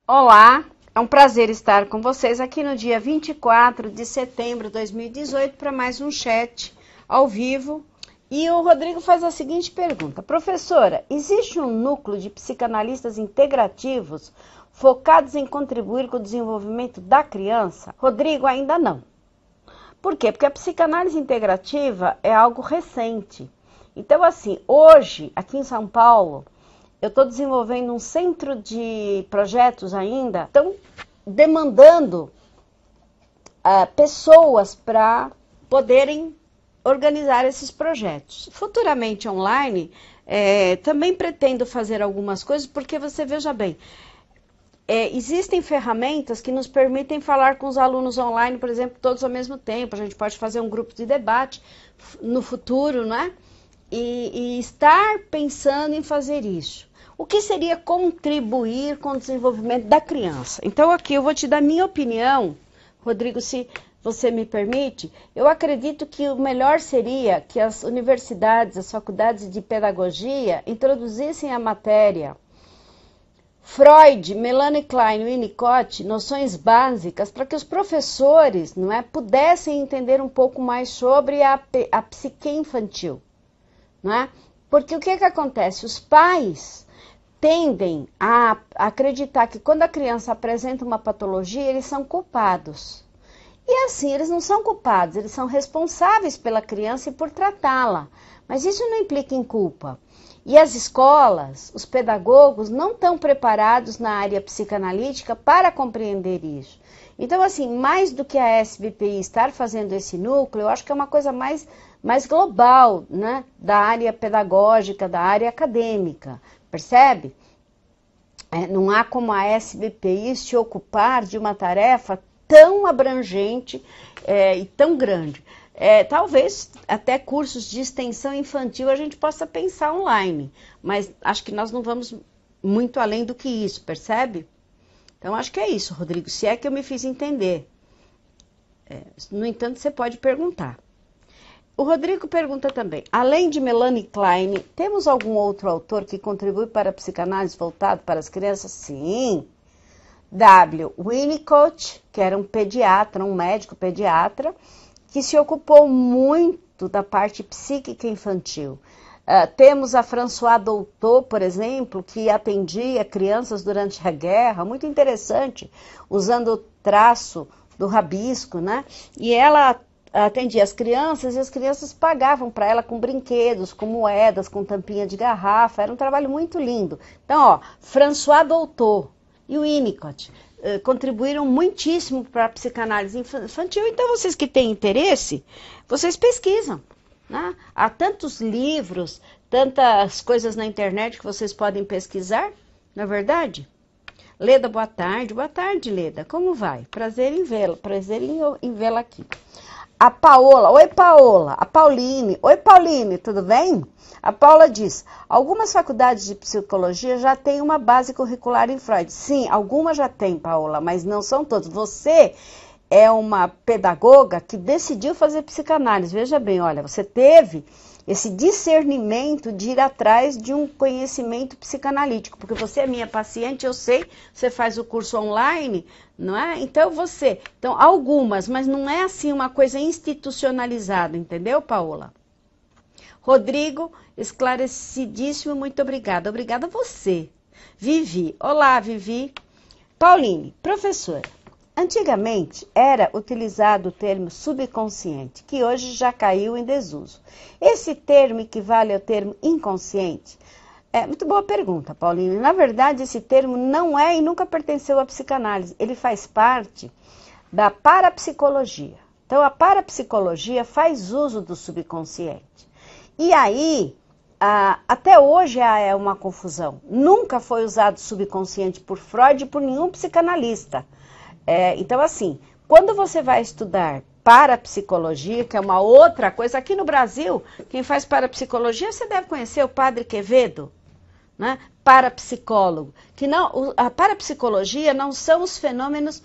Olá, é um prazer estar com vocês aqui no dia 24 de setembro de 2018 para mais um chat ao vivo. E o Rodrigo faz a seguinte pergunta: professora, existe um núcleo de psicanalistas integrativos focados em contribuir com o desenvolvimento da criança? Rodrigo, ainda não. Por quê? Porque a psicanálise integrativa é algo recente. Então, assim, hoje, aqui em São Paulo, eu estou desenvolvendo um centro de projetos ainda, estão demandando pessoas para poderem organizar esses projetos. Futuramente online, também pretendo fazer algumas coisas, porque você veja bem, existem ferramentas que nos permitem falar com os alunos online, por exemplo, todos ao mesmo tempo. A gente pode fazer um grupo de debate no futuro, né? E estar pensando em fazer isso. O que seria contribuir com o desenvolvimento da criança? Então aqui eu vou te dar minha opinião, Rodrigo, se você me permite. Eu acredito que o melhor seria que as universidades, as faculdades de pedagogia introduzissem a matéria Freud, Melanie Klein e Winnicott, noções básicas, para que os professores, pudessem entender um pouco mais sobre a psique infantil. Não é? Porque o que acontece? Os pais tendem a acreditar que quando a criança apresenta uma patologia, eles são culpados. E assim, eles não são culpados, eles são responsáveis pela criança e por tratá-la. Mas isso não implica em culpa. E as escolas, os pedagogos, não estão preparados na área psicanalítica para compreender isso. Então, assim, mais do que a SBPI estar fazendo esse núcleo, eu acho que é uma coisa mais global, né, da área pedagógica, da área acadêmica, percebe? Não há como a SBPI se ocupar de uma tarefa tão abrangente e tão grande. Talvez até cursos de extensão infantil a gente possa pensar online, mas acho que nós não vamos muito além do que isso, percebe? Então acho que é isso, Rodrigo, se é que eu me fiz entender. No entanto, você pode perguntar. O Rodrigo pergunta também, além de Melanie Klein, temos algum outro autor que contribui para a psicanálise voltado para as crianças? Sim. Winnicott, que era um pediatra, um médico pediatra, que se ocupou muito da parte psíquica infantil. Temos a Françoise Doutot, por exemplo, que atendia crianças durante a guerra, muito interessante, usando o traço do rabisco, né? E ela atendia as crianças e as crianças pagavam para ela com brinquedos, com moedas, com tampinha de garrafa. Era um trabalho muito lindo. Então, ó, Françoise Doutot e o Winnicott contribuíram muitíssimo para a psicanálise infantil. Então, vocês que têm interesse, vocês pesquisam. Né? Há tantos livros, tantas coisas na internet que vocês podem pesquisar, não é verdade? Leda, boa tarde. Boa tarde, Leda. Como vai? Prazer em vê-la. Prazer em vê-la aqui. A Paola. Oi, Paola. A Pauline. Oi, Pauline. Tudo bem? A Paula diz, algumas faculdades de psicologia já têm uma base curricular em Freud. Sim, algumas já têm, Paola, mas não são todas. Você é uma pedagoga que decidiu fazer psicanálise. Veja bem, olha, você teve esse discernimento de ir atrás de um conhecimento psicanalítico, porque você é minha paciente, eu sei, você faz o curso online, não é? Então algumas, mas não é assim uma coisa institucionalizada, entendeu, Paola? Rodrigo, esclarecidíssimo, muito obrigada. Obrigada a você. Vivi, olá, Vivi. Pauline, professora, antigamente era utilizado o termo subconsciente, que hoje já caiu em desuso. Esse termo equivale ao termo inconsciente? Muito boa pergunta, Pauline. Na verdade, esse termo não é e nunca pertenceu à psicanálise. Ele faz parte da parapsicologia. Então, a parapsicologia faz uso do subconsciente. E aí, até hoje é uma confusão. Nunca foi usado subconsciente por Freud e por nenhum psicanalista. Então, assim, quando você vai estudar parapsicologia, que é uma outra coisa, aqui no Brasil, quem faz parapsicologia, você deve conhecer o Padre Quevedo, né? Parapsicólogo. A parapsicologia não são os fenômenos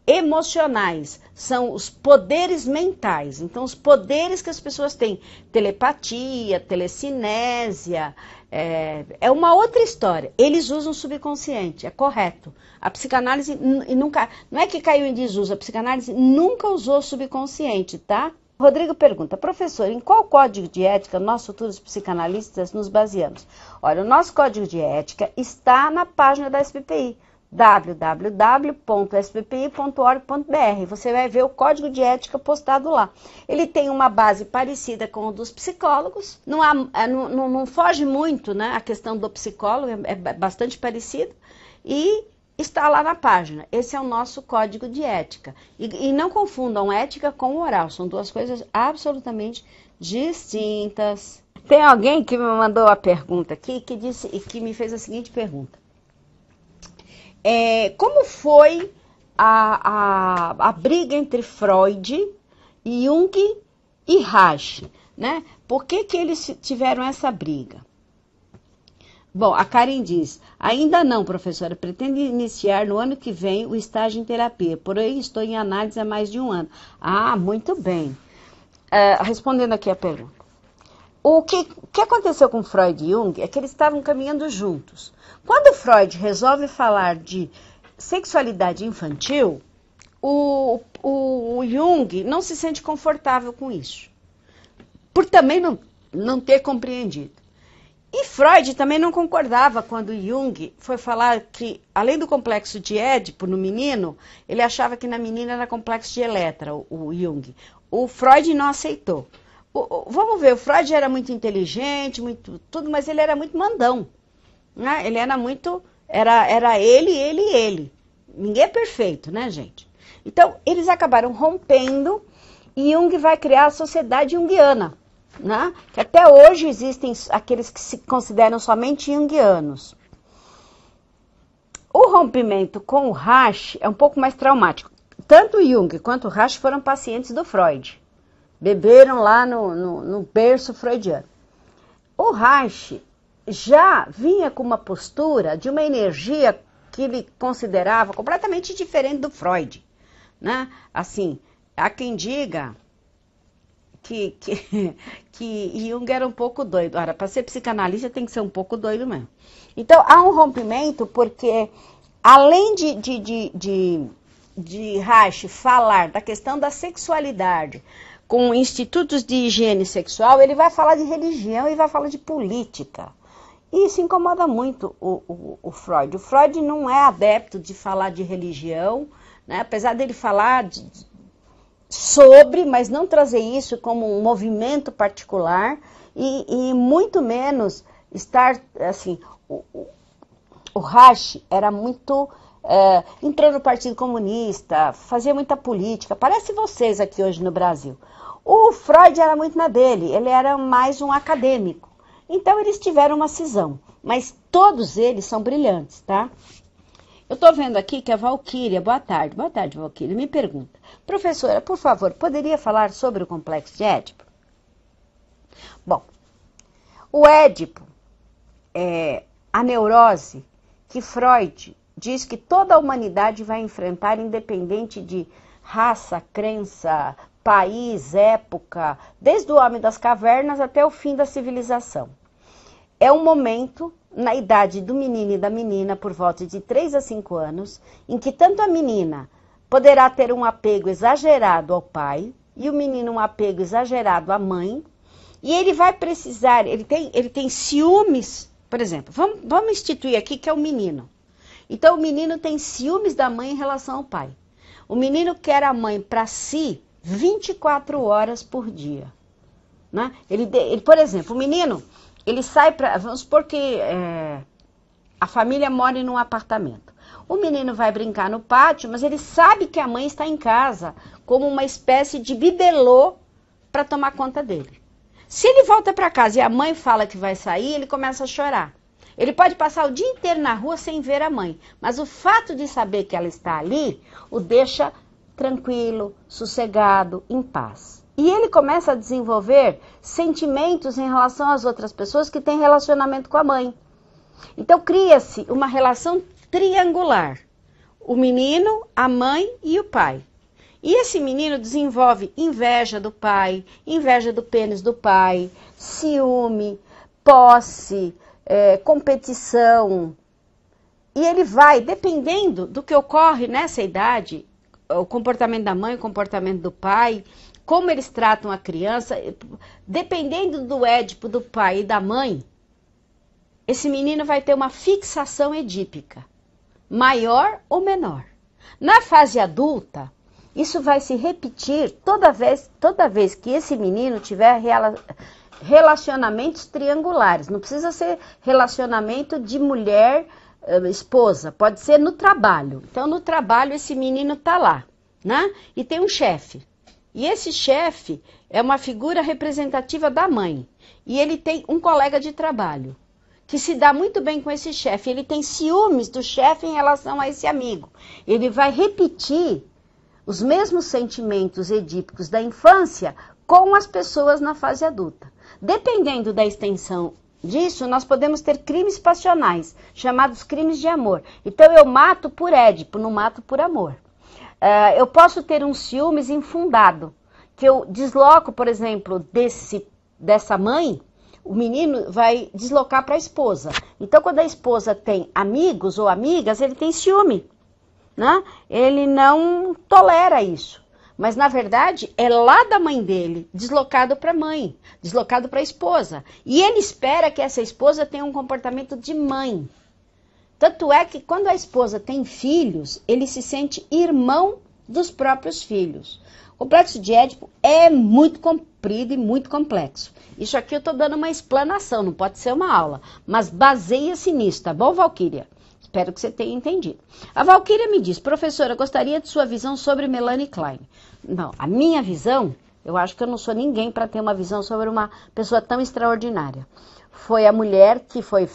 emocionais, são os poderes mentais. Então, os poderes que as pessoas têm, telepatia, telecinésia, é uma outra história. Eles usam o subconsciente, é correto. A psicanálise nunca, não é que caiu em desuso, a psicanálise nunca usou o subconsciente, tá? Rodrigo pergunta, professor, em qual código de ética nós futuros psicanalistas nos baseamos? Olha, o nosso código de ética está na página da SBPI, www.sbpi.org.br. Você vai ver o código de ética postado lá. Ele tem uma base parecida com o dos psicólogos, não foge muito, né, a questão do psicólogo, é bastante parecido, e está lá na página. Esse é o nosso código de ética. E não confundam ética com oral, são duas coisas absolutamente distintas. Tem alguém que me mandou a pergunta aqui, que me fez a seguinte pergunta. Como foi a briga entre Freud, Jung e Reich, né? Por que eles tiveram essa briga? Bom, a Karen diz, ainda não, professora, pretendo iniciar no ano que vem o estágio em terapia, porém estou em análise há mais de um ano. Ah, muito bem. Respondendo aqui a pergunta. O que aconteceu com Freud e Jung é que eles estavam caminhando juntos. Quando Freud resolve falar de sexualidade infantil, o Jung não se sente confortável com isso, por também não ter compreendido. E Freud também não concordava quando Jung foi falar que, além do complexo de Édipo no menino, ele achava que na menina era complexo de Eletra, o Jung. O Freud não aceitou. Vamos ver, o Freud era muito inteligente, muito tudo, mas ele era muito mandão. Né? Ele era muito... Era ele. Ninguém é perfeito, né, gente? Então, eles acabaram rompendo e Jung vai criar a sociedade junguiana. Né? Que até hoje existem aqueles que se consideram somente junguianos. O rompimento com o Reich é um pouco mais traumático. Tanto o Jung quanto o Reich foram pacientes do Freud. Beberam lá no berço freudiano. O Reich já vinha com uma postura de uma energia que ele considerava completamente diferente do Freud. Né? Assim, há quem diga que Jung era um pouco doido. Ora, para ser psicanalista tem que ser um pouco doido mesmo. Então, há um rompimento porque, além de Reich falar da questão da sexualidade com institutos de higiene sexual, ele vai falar de religião e vai falar de política. E isso incomoda muito o Freud. O Freud não é adepto de falar de religião, né? Apesar dele falar sobre, mas não trazer isso como um movimento particular e muito menos estar, assim, o Reich era muito, entrou no Partido Comunista, fazia muita política, parece vocês aqui hoje no Brasil. O Freud era muito na dele, ele era mais um acadêmico, então eles tiveram uma cisão, mas todos eles são brilhantes, tá? Eu estou vendo aqui que a Valquíria, boa tarde, Valquíria, me pergunta, professora, por favor, poderia falar sobre o complexo de Édipo? Bom, o Édipo é a neurose que Freud diz que toda a humanidade vai enfrentar, independente de raça, crença, país, época, desde o homem das cavernas até o fim da civilização. É um momento, na idade do menino e da menina, por volta de 3 a 5 anos, em que tanto a menina poderá ter um apego exagerado ao pai e o menino um apego exagerado à mãe, e ele vai precisar, ele tem ciúmes, por exemplo, vamos instituir aqui que é o menino. Então o menino tem ciúmes da mãe em relação ao pai. O menino quer a mãe para si 24 horas por dia. Né? Ele, por exemplo, o menino... Ele sai para... Vamos supor que a família mora em um apartamento. O menino vai brincar no pátio, mas ele sabe que a mãe está em casa, como uma espécie de bibelô para tomar conta dele. Se ele volta para casa e a mãe fala que vai sair, ele começa a chorar. Ele pode passar o dia inteiro na rua sem ver a mãe, mas o fato de saber que ela está ali o deixa tranquilo, sossegado, em paz. E ele começa a desenvolver sentimentos em relação às outras pessoas que têm relacionamento com a mãe. Então cria-se uma relação triangular. o menino, a mãe e o pai. E esse menino desenvolve inveja do pai, inveja do pênis do pai, ciúme, posse, competição. E ele vai, dependendo do que ocorre nessa idade, o comportamento da mãe, o comportamento do pai, como eles tratam a criança, dependendo do édipo do pai e da mãe, esse menino vai ter uma fixação edípica, maior ou menor. Na fase adulta, isso vai se repetir toda vez que esse menino tiver relacionamentos triangulares. Não precisa ser relacionamento de mulher, esposa, pode ser no trabalho. Então, no trabalho, esse menino tá lá, né? E tem um chefe. E esse chefe é uma figura representativa da mãe. E ele tem um colega de trabalho que se dá muito bem com esse chefe. Ele tem ciúmes do chefe em relação a esse amigo. Ele vai repetir os mesmos sentimentos edípicos da infância com as pessoas na fase adulta. Dependendo da extensão disso, nós podemos ter crimes passionais, chamados crimes de amor. Então, eu mato por édipo, não mato por amor. Eu posso ter um ciúmes infundado, que eu desloco, por exemplo, dessa mãe, o menino vai deslocar para a esposa. Então, quando a esposa tem amigos ou amigas, ele tem ciúme, né? Ele não tolera isso. Mas, na verdade, é lá da mãe dele, deslocado para a mãe, deslocado para a esposa. E ele espera que essa esposa tenha um comportamento de mãe. Tanto é que quando a esposa tem filhos, ele se sente irmão dos próprios filhos. O complexo de Édipo é muito comprido e muito complexo. Isso aqui eu estou dando uma explanação, não pode ser uma aula. Mas baseia-se nisso, tá bom, Valquíria? Espero que você tenha entendido. A Valquíria me diz, professora, gostaria de sua visão sobre Melanie Klein. Não, a minha visão, eu acho que eu não sou ninguém para ter uma visão sobre uma pessoa tão extraordinária. Foi a mulher que foi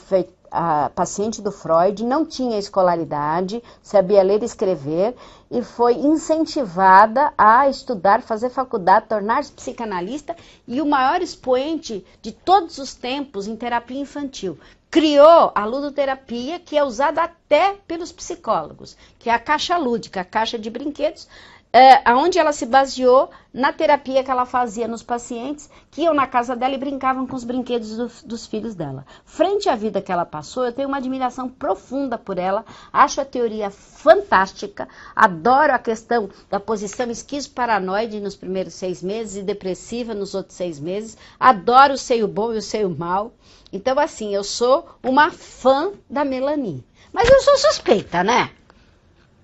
a paciente do Freud, não tinha escolaridade, sabia ler e escrever, e foi incentivada a estudar, fazer faculdade, tornar-se psicanalista e o maior expoente de todos os tempos em terapia infantil. Criou a ludoterapia, que é usada até pelos psicólogos, que é a caixa lúdica, a caixa de brinquedos, onde ela se baseou na terapia que ela fazia nos pacientes que iam na casa dela e brincavam com os brinquedos dos filhos dela. Frente à vida que ela passou, eu tenho uma admiração profunda por ela, acho a teoria fantástica, adoro a questão da posição esquizoparanoide nos primeiros 6 meses e depressiva nos outros 6 meses, adoro o seio bom e o seio mau. Então, assim, eu sou uma fã da Melanie. Mas eu sou suspeita, né?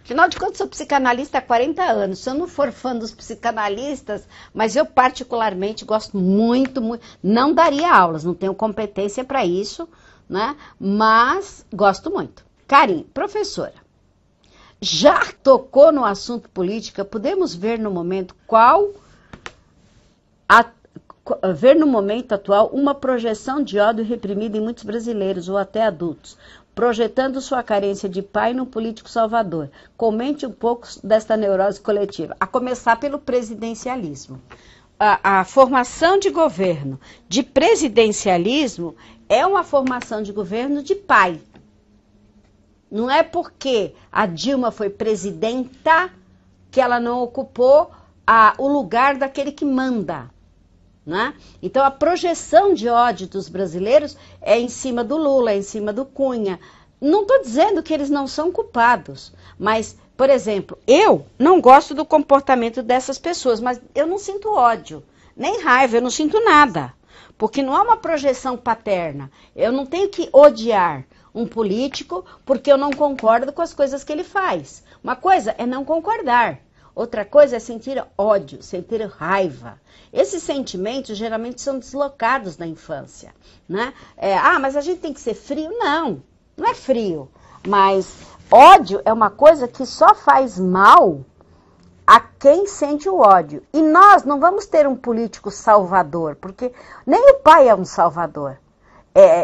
Afinal de contas, sou psicanalista há 40 anos. Se eu não for fã dos psicanalistas, mas eu particularmente gosto muito, muito. Não daria aulas, não tenho competência para isso, né? Mas gosto muito. Karim, professora, já tocou no assunto política, podemos ver no momento atual uma projeção de ódio reprimida em muitos brasileiros ou até adultos, projetando sua carência de pai num político salvador. Comente um pouco desta neurose coletiva, a começar pelo presidencialismo. A formação de governo de presidencialismo é uma formação de governo de pai. Não é porque a Dilma foi presidenta que ela não ocupou o lugar daquele que manda. Né? Então, a projeção de ódio dos brasileiros é em cima do Lula, é em cima do Cunha. Não estou dizendo que eles não são culpados, mas, por exemplo, eu não gosto do comportamento dessas pessoas, mas eu não sinto ódio, nem raiva, eu não sinto nada, porque não é uma projeção paterna. Eu não tenho que odiar um político porque eu não concordo com as coisas que ele faz. Uma coisa é não concordar. Outra coisa é sentir ódio, sentir raiva. Esses sentimentos geralmente são deslocados na infância, né? Mas a gente tem que ser frio? Não, não é frio. Mas ódio é uma coisa que só faz mal a quem sente o ódio. E nós não vamos ter um político salvador, porque nem o pai é um salvador.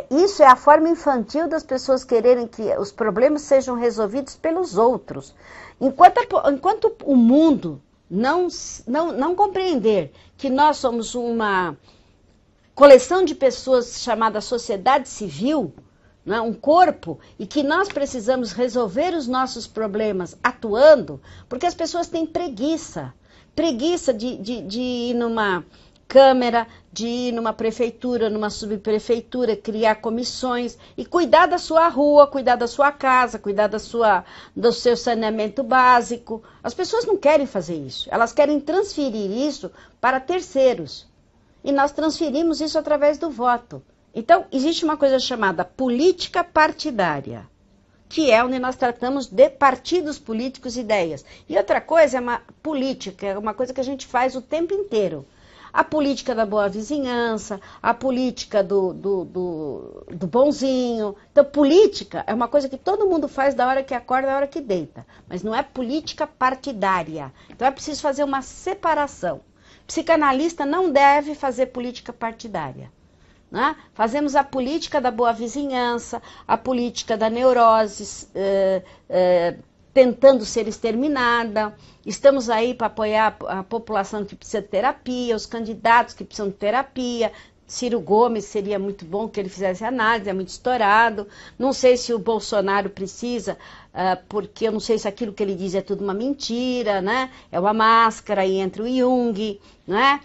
Isso é a forma infantil das pessoas quererem que os problemas sejam resolvidos pelos outros. Enquanto o mundo não compreender que nós somos uma coleção de pessoas chamada sociedade civil, né, um corpo, e que nós precisamos resolver os nossos problemas atuando, porque as pessoas têm preguiça. Preguiça de ir numa Câmara, de ir numa prefeitura, numa subprefeitura, criar comissões e cuidar da sua rua, cuidar da sua casa, cuidar do seu saneamento básico. As pessoas não querem fazer isso, elas querem transferir isso para terceiros. E nós transferimos isso através do voto. Então, existe uma coisa chamada política partidária, que é onde nós tratamos de partidos políticos e ideias. E outra coisa é uma política, é uma coisa que a gente faz o tempo inteiro. A política da boa vizinhança, a política do bonzinho. Então, política é uma coisa que todo mundo faz da hora que acorda, da hora que deita. Mas não é política partidária. Então, é preciso fazer uma separação. Psicanalista não deve fazer política partidária. Né? Fazemos a política da boa vizinhança, a política da neurose, tentando ser exterminada. Estamos aí para apoiar a população que precisa de terapia, os candidatos que precisam de terapia. Ciro Gomes seria muito bom que ele fizesse análise, é muito estourado. Não sei se o Bolsonaro precisa, porque eu não sei se aquilo que ele diz é tudo uma mentira, né? É uma máscara, aí entra o Jung, né?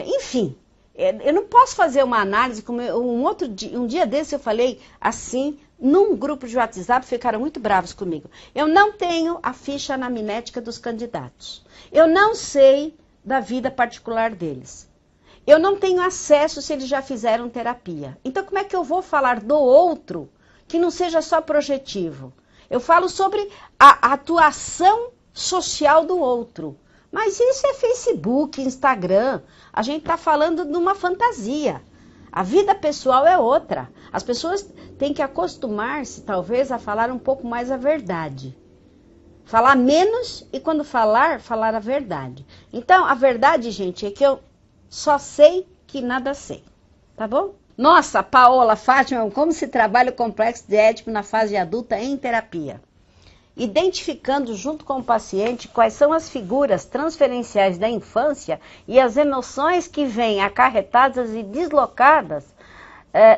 Enfim, eu não posso fazer uma análise, como um dia desse eu falei assim, num grupo de WhatsApp, ficaram muito bravos comigo. Eu não tenho a ficha anamnética dos candidatos. Eu não sei da vida particular deles. Eu não tenho acesso se eles já fizeram terapia. Então, como é que eu vou falar do outro que não seja só projetivo? Eu falo sobre a atuação social do outro. Mas isso é Facebook, Instagram. A gente está falando de uma fantasia. A vida pessoal é outra. As pessoas têm que acostumar-se, talvez, a falar um pouco mais a verdade. Falar menos e, quando falar a verdade. Então, a verdade, gente, é que eu só sei que nada sei. Tá bom? Nossa, Paola, Fátima, como se trabalha o complexo de Édipo na fase adulta em terapia? Identificando junto com o paciente quais são as figuras transferenciais da infância e as emoções que vêm acarretadas e deslocadas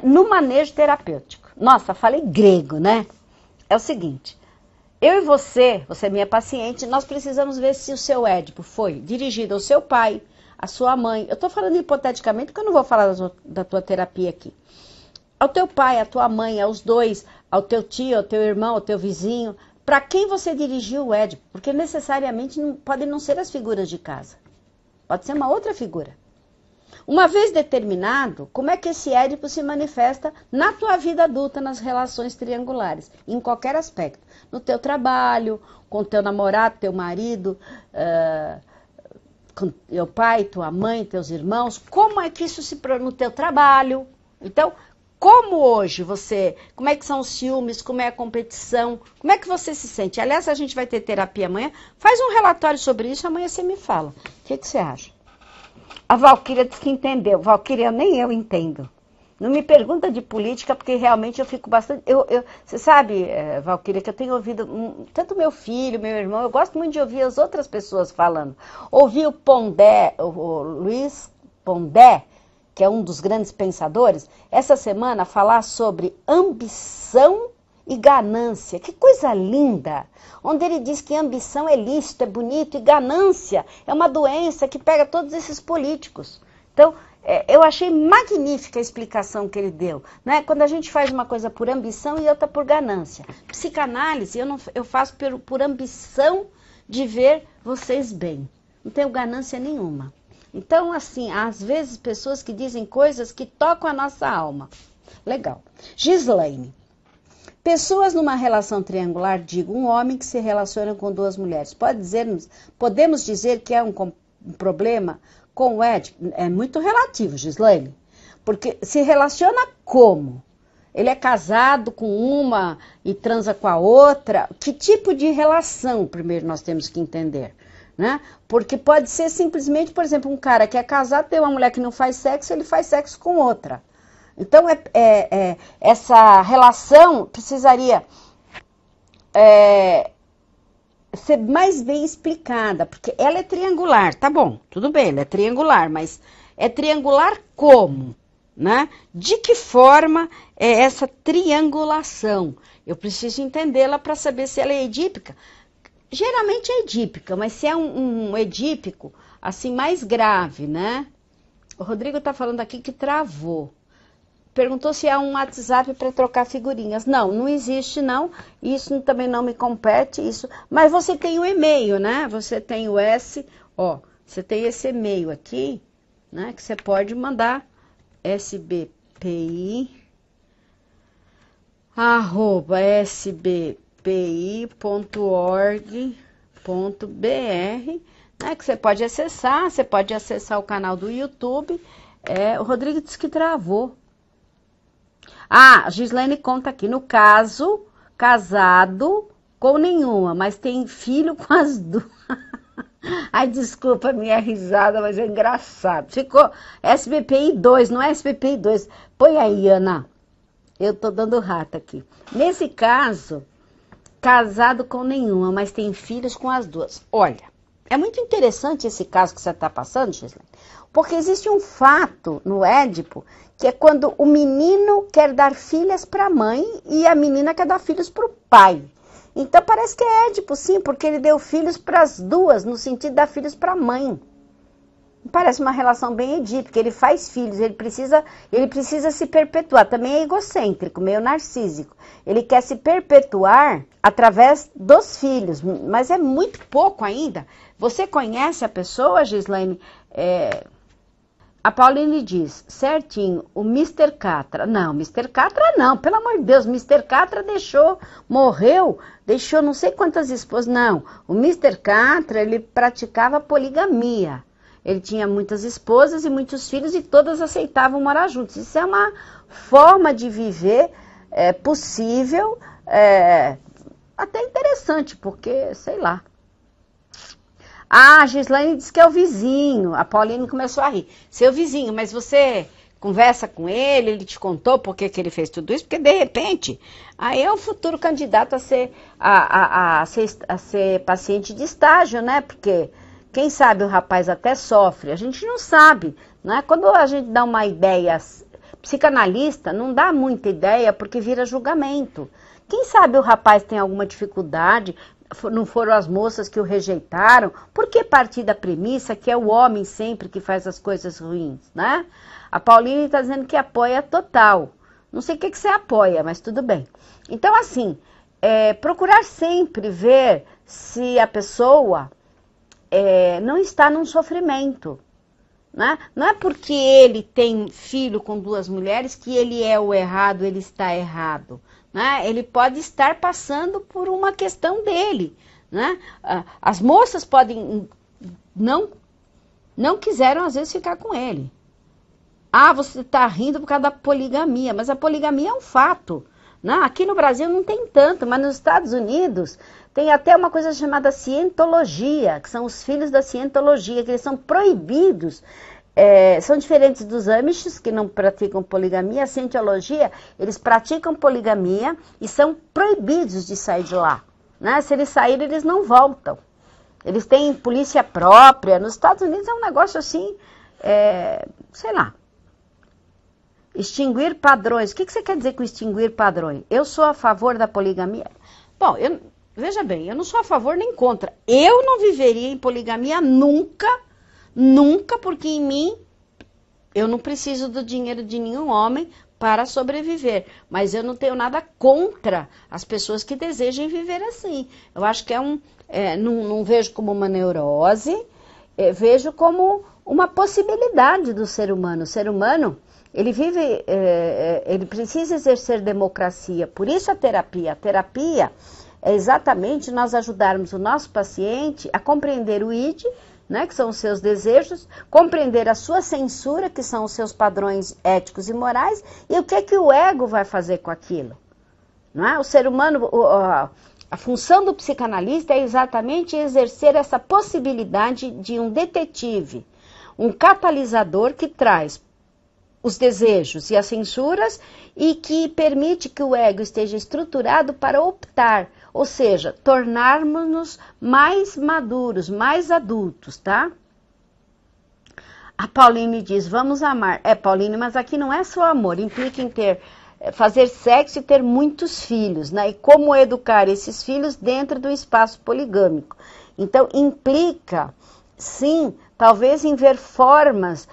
no manejo terapêutico. Nossa, falei grego, né? É o seguinte, eu e você é minha paciente, nós precisamos ver se o seu Édipo foi dirigido ao seu pai, à sua mãe. Eu estou falando hipoteticamente porque eu não vou falar da tua terapia aqui. Ao teu pai, à tua mãe, aos dois, ao teu tio, ao teu irmão, ao teu vizinho. Para quem você dirigiu o Édipo? Porque necessariamente podem não ser as figuras de casa. Pode ser uma outra figura. Uma vez determinado, como é que esse Édipo se manifesta na tua vida adulta, nas relações triangulares? Em qualquer aspecto. No teu trabalho, com teu namorado, teu marido, com teu pai, tua mãe, teus irmãos. Como é que isso se no teu trabalho? Então, como hoje como é que são os ciúmes, como é a competição, como é que você se sente? Aliás, a gente vai ter terapia amanhã, faz um relatório sobre isso, amanhã você me fala. O que você acha? A Valquíria disse que entendeu. Valquíria, nem eu entendo. Não me pergunta de política, porque realmente eu fico bastante... Você sabe, Valquíria, que eu tenho ouvido, tanto meu filho, meu irmão, eu gosto muito de ouvir as outras pessoas falando. Ouvi o Pondé, o Luiz Pondé, que é um dos grandes pensadores, essa semana falar sobre ambição e ganância. Que coisa linda! Onde ele diz que ambição é lícito, é bonito, e ganância é uma doença que pega todos esses políticos. Então, eu achei magnífica a explicação que ele deu. Né? Quando a gente faz uma coisa por ambição e outra por ganância. Psicanálise, eu faço por ambição de ver vocês bem. Não tenho ganância nenhuma. Então, assim, às vezes pessoas que dizem coisas que tocam a nossa alma. Legal. Gislaine. Pessoas numa relação triangular, digo, um homem que se relaciona com duas mulheres. Podemos dizer que é um problema com o Édipo? É muito relativo, Gislaine. Porque se relaciona como? Ele é casado com uma e transa com a outra? Que tipo de relação, primeiro, nós temos que entender? Né? Porque pode ser simplesmente, por exemplo, um cara que é casado, tem uma mulher que não faz sexo, ele faz sexo com outra. Então, essa relação precisaria ser mais bem explicada, porque ela é triangular, tá bom, tudo bem, ela é triangular, mas é triangular como? né? De que forma é essa triangulação? Eu preciso entendê-la para saber se ela é edípica. Geralmente é edípica, mas se é um edípico, assim, mais grave, né? O Rodrigo está falando aqui que travou. Perguntou se há um WhatsApp para trocar figurinhas. Não, não existe não. Isso também não me compete, isso. Mas você tem o e-mail, né? Você tem o você tem esse e-mail aqui, né? Que você pode mandar sbpi@sbpi.org.br, né? Que você pode acessar o canal do YouTube. O Rodrigo disse que travou. A Gislaine conta aqui, no caso, casado com nenhuma, mas tem filho com as duas. Ai, desculpa a minha risada, mas é engraçado. Ficou SBPI 2, não é SBPI 2. Põe aí, Ana. Eu tô dando rata aqui. Nesse caso, casado com nenhuma, mas tem filhos com as duas. Olha, é muito interessante esse caso que você está passando, Gislaine, porque existe um fato no Édipo, que é quando o menino quer dar filhas para a mãe e a menina quer dar filhos para o pai. Então parece que é Édipo, sim, porque ele deu filhos para as duas, no sentido de dar filhos para a mãe. Parece uma relação bem edípica, ele faz filhos, ele precisa se perpetuar. Também é egocêntrico, meio narcísico. Ele quer se perpetuar através dos filhos, mas é muito pouco ainda. Você conhece a pessoa, Gislaine? A Pauline diz, certinho, o Mr. Catra. Não, Mr. Catra não, pelo amor de Deus, Mr. Catra morreu, deixou não sei quantas esposas. Não, o Mr. Catra, ele praticava poligamia. Ele tinha muitas esposas e muitos filhos e todas aceitavam morar juntos. Isso é uma forma de viver possível, até interessante, porque, sei lá. A Gislaine disse que é o vizinho. A Pauline começou a rir. Seu vizinho, mas você conversa com ele te contou por que ele fez tudo isso? Porque, de repente, aí é o futuro candidato a ser paciente de estágio, né? Porque, quem sabe, o rapaz até sofre. A gente não sabe, né? Quando a gente dá uma ideia, psicanalista não dá muita ideia porque vira julgamento. Quem sabe o rapaz tem alguma dificuldade, não foram as moças que o rejeitaram, por que partir da premissa que é o homem sempre que faz as coisas ruins, né? A Pauline está dizendo que apoia total. Não sei o que você apoia, mas tudo bem. Então, assim, procurar sempre ver se a pessoa não está num sofrimento, né? Não é porque ele tem filho com duas mulheres que ele é o errado, ele está errado. Né? Ele pode estar passando por uma questão dele, né? As moças podem não quiseram às vezes ficar com ele. Você está rindo por causa da poligamia, mas a poligamia é um fato, né? Aqui no Brasil não tem tanto, mas nos Estados Unidos tem até uma coisa chamada cientologia, que são os filhos da cientologia, que eles são proibidos. São diferentes dos Amishes, que não praticam poligamia. A cientologia, eles praticam poligamia e são proibidos de sair de lá, né? Se eles saírem, eles não voltam. Eles têm polícia própria. Nos Estados Unidos é um negócio assim, sei lá. Extinguir padrões. O que você quer dizer com extinguir padrões? Eu sou a favor da poligamia? Bom, veja bem, eu não sou a favor nem contra. Eu não viveria em poligamia nunca, porque em mim, eu não preciso do dinheiro de nenhum homem para sobreviver. Mas eu não tenho nada contra as pessoas que desejem viver assim. Eu acho que não vejo como uma neurose, vejo como uma possibilidade do ser humano. O ser humano, ele vive, ele precisa exercer democracia. Por isso a terapia. A terapia é exatamente nós ajudarmos o nosso paciente a compreender o id, né, que são os seus desejos, compreender a sua censura, que são os seus padrões éticos e morais, e o que o ego vai fazer com aquilo. Não é? O ser humano, a função do psicanalista é exatamente exercer essa possibilidade de um detetive, um catalisador que traz os desejos e as censuras e que permite que o ego esteja estruturado para optar, ou seja, tornarmos-nos mais maduros, mais adultos, tá? A Pauline diz, vamos amar. Pauline, mas aqui não é só amor, implica em fazer sexo e ter muitos filhos, né? E como educar esses filhos dentro do espaço poligâmico. Então, implica, sim, talvez em ver formas,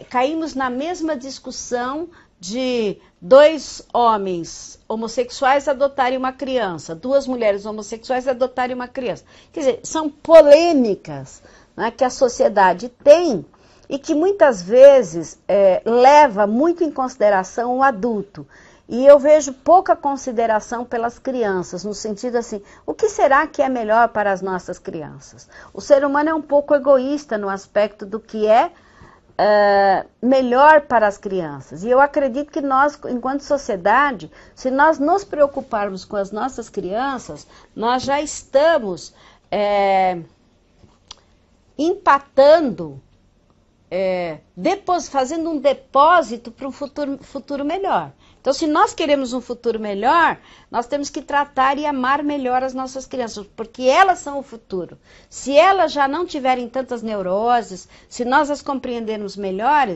caímos na mesma discussão de 2 homens homossexuais adotarem uma criança, 2 mulheres homossexuais adotarem uma criança. Quer dizer, são polêmicas, né, que a sociedade tem e que muitas vezes leva muito em consideração o adulto. E eu vejo pouca consideração pelas crianças, no sentido assim, o que será que é melhor para as nossas crianças? O ser humano é um pouco egoísta no aspecto do que é melhor para as crianças. E eu acredito que nós, enquanto sociedade, se nós nos preocuparmos com as nossas crianças, nós já estamos empatando, fazendo um depósito para um futuro melhor. Então, se nós queremos um futuro melhor, nós temos que tratar e amar melhor as nossas crianças, porque elas são o futuro. Se elas já não tiverem tantas neuroses, se nós as compreendermos melhor,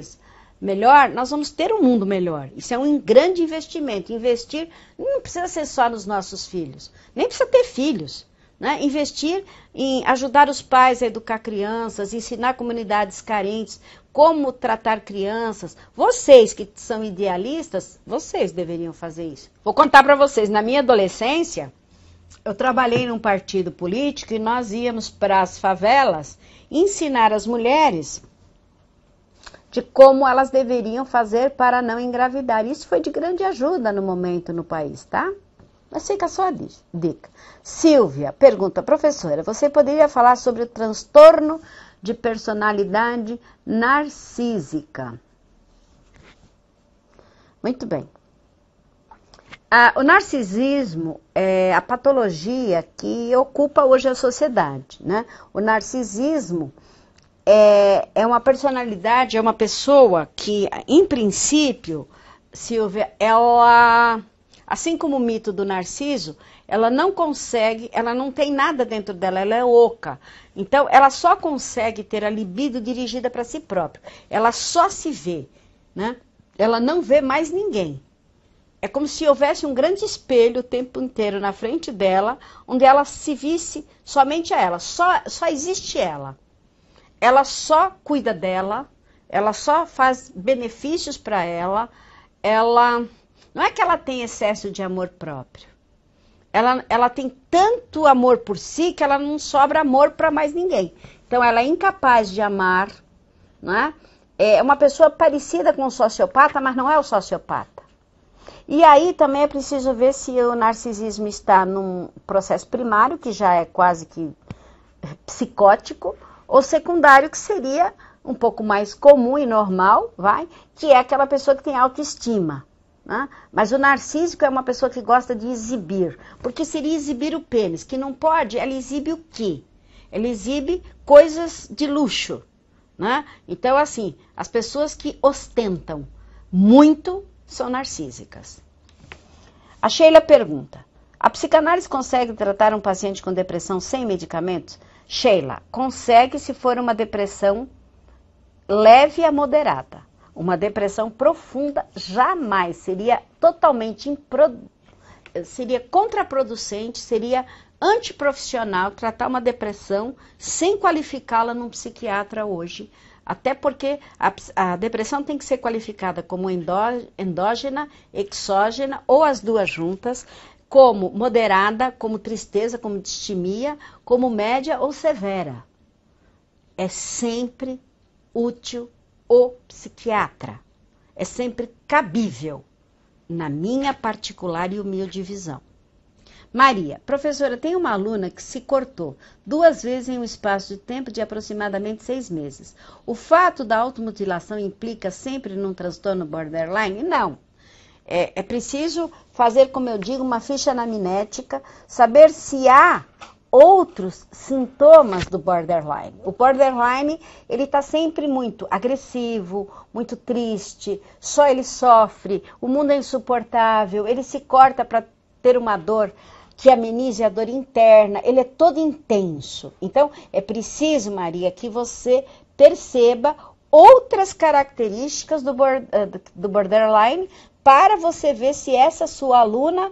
nós vamos ter um mundo melhor. Isso é um grande investimento. Investir não precisa ser só nos nossos filhos, nem precisa ter filhos. Né? Investir em ajudar os pais a educar crianças, ensinar comunidades carentes como tratar crianças. Vocês que são idealistas, vocês deveriam fazer isso. Vou contar para vocês, na minha adolescência, eu trabalhei num partido político e nós íamos para as favelas ensinar as mulheres de como elas deveriam fazer para não engravidar. Isso foi de grande ajuda no momento no país, tá? Mas fica só a dica. Silvia pergunta, professora, você poderia falar sobre o transtorno de personalidade narcísica? Muito bem. O narcisismo é a patologia que ocupa hoje a sociedade, né? O narcisismo é uma personalidade, é uma pessoa que, em princípio, Silvia, ela... Assim como o mito do Narciso, ela não consegue, ela não tem nada dentro dela, ela é oca. Então, ela só consegue ter a libido dirigida para si própria. Ela só se vê, né? Ela não vê mais ninguém. É como se houvesse um grande espelho o tempo inteiro na frente dela, onde ela se visse somente a ela. Só existe ela. Ela só cuida dela, ela só faz benefícios para ela, não é que ela tem excesso de amor próprio. Ela tem tanto amor por si que ela não sobra amor para mais ninguém. Então, ela é incapaz de amar, né? É uma pessoa parecida com o sociopata, mas não é o sociopata. E aí também é preciso ver se o narcisismo está num processo primário, que já é quase que psicótico, ou secundário, que seria um pouco mais comum e normal, que é aquela pessoa que tem autoestima. Né? Mas o narcísico é uma pessoa que gosta de exibir, porque seria exibir o pênis, que não pode, ela exibe o quê? Ela exibe coisas de luxo, né? Então assim, as pessoas que ostentam muito são narcísicas. A Sheila pergunta, a psicanálise consegue tratar um paciente com depressão sem medicamentos? Sheila, consegue se for uma depressão leve a moderada. Uma depressão profunda jamais, seria totalmente seria contraproducente, seria antiprofissional tratar uma depressão sem qualificá-la num psiquiatra hoje. Até porque a depressão tem que ser qualificada como endógena, exógena ou as duas juntas, como moderada, como tristeza, como distimia, como média ou severa. É sempre útil o psiquiatra. É sempre cabível, na minha particular e humilde visão. Maria, professora, tem uma aluna que se cortou 2 vezes em um espaço de tempo de aproximadamente 6 meses. O fato da automutilação implica sempre num transtorno borderline? Não. É preciso fazer, como eu digo, uma ficha anamnética, saber se há outros sintomas do borderline. O borderline, ele está sempre muito agressivo, muito triste, só ele sofre, o mundo é insuportável, ele se corta para ter uma dor que amenize a dor interna, ele é todo intenso. Então, é preciso, Maria, que você perceba outras características do borderline para você ver se essa sua aluna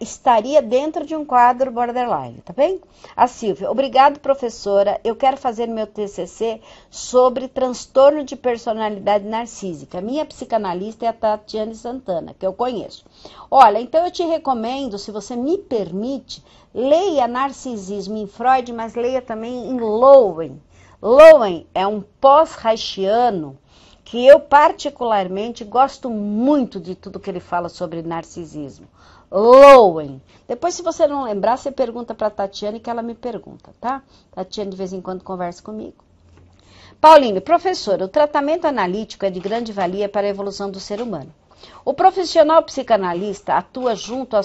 estaria dentro de um quadro borderline, tá bem? A Silvia, obrigado, professora. Eu quero fazer meu TCC sobre transtorno de personalidade narcísica. Minha psicanalista é a Tatiane Santana, que eu conheço. Olha, então eu te recomendo, se você me permite, leia Narcisismo em Freud, mas leia também em Lowen. Lowen é um pós-reichiano que eu particularmente gosto muito de tudo que ele fala sobre narcisismo. Lowen. Depois, se você não lembrar, você pergunta para a Tatiane que ela me pergunta, tá? Tatiane de vez em quando conversa comigo. Paulinho, professora, o tratamento analítico é de grande valia para a evolução do ser humano. O profissional psicanalista atua junto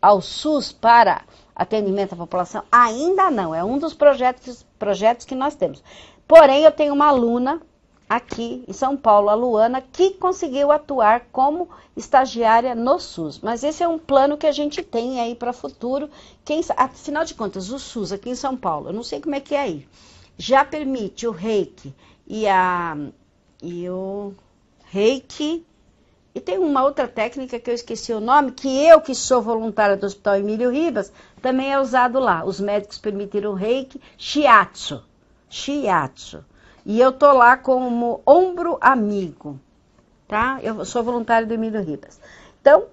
ao SUS para atendimento à população? Ainda não, é um dos projetos que nós temos. Porém, eu tenho uma aluna aqui em São Paulo, a Luana, que conseguiu atuar como estagiária no SUS. Mas esse é um plano que a gente tem aí para o futuro. Afinal de contas, o SUS aqui em São Paulo, eu não sei como é que é aí, já permite o reiki e o reiki. E tem uma outra técnica que eu esqueci o nome, que sou voluntária do Hospital Emílio Ribas, também é usado lá. Os médicos permitiram o reiki, shiatsu. E eu tô lá como ombro amigo, tá? Eu sou voluntária do Emílio Ribas. Então,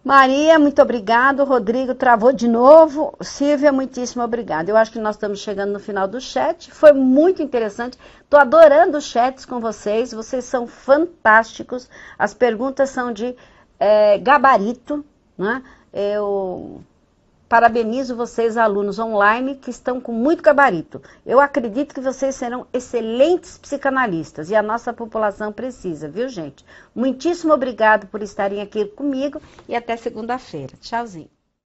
Maria, muito obrigado. Rodrigo travou de novo. Silvia, muitíssimo obrigada. Eu acho que nós estamos chegando no final do chat. Foi muito interessante. Estou adorando os chats com vocês. Vocês são fantásticos. As perguntas são de gabarito, né? Eu parabenizo vocês, alunos online, que estão com muito gabarito. Eu acredito que vocês serão excelentes psicanalistas e a nossa população precisa, viu, gente? Muitíssimo obrigado por estarem aqui comigo e até segunda-feira. Tchauzinho.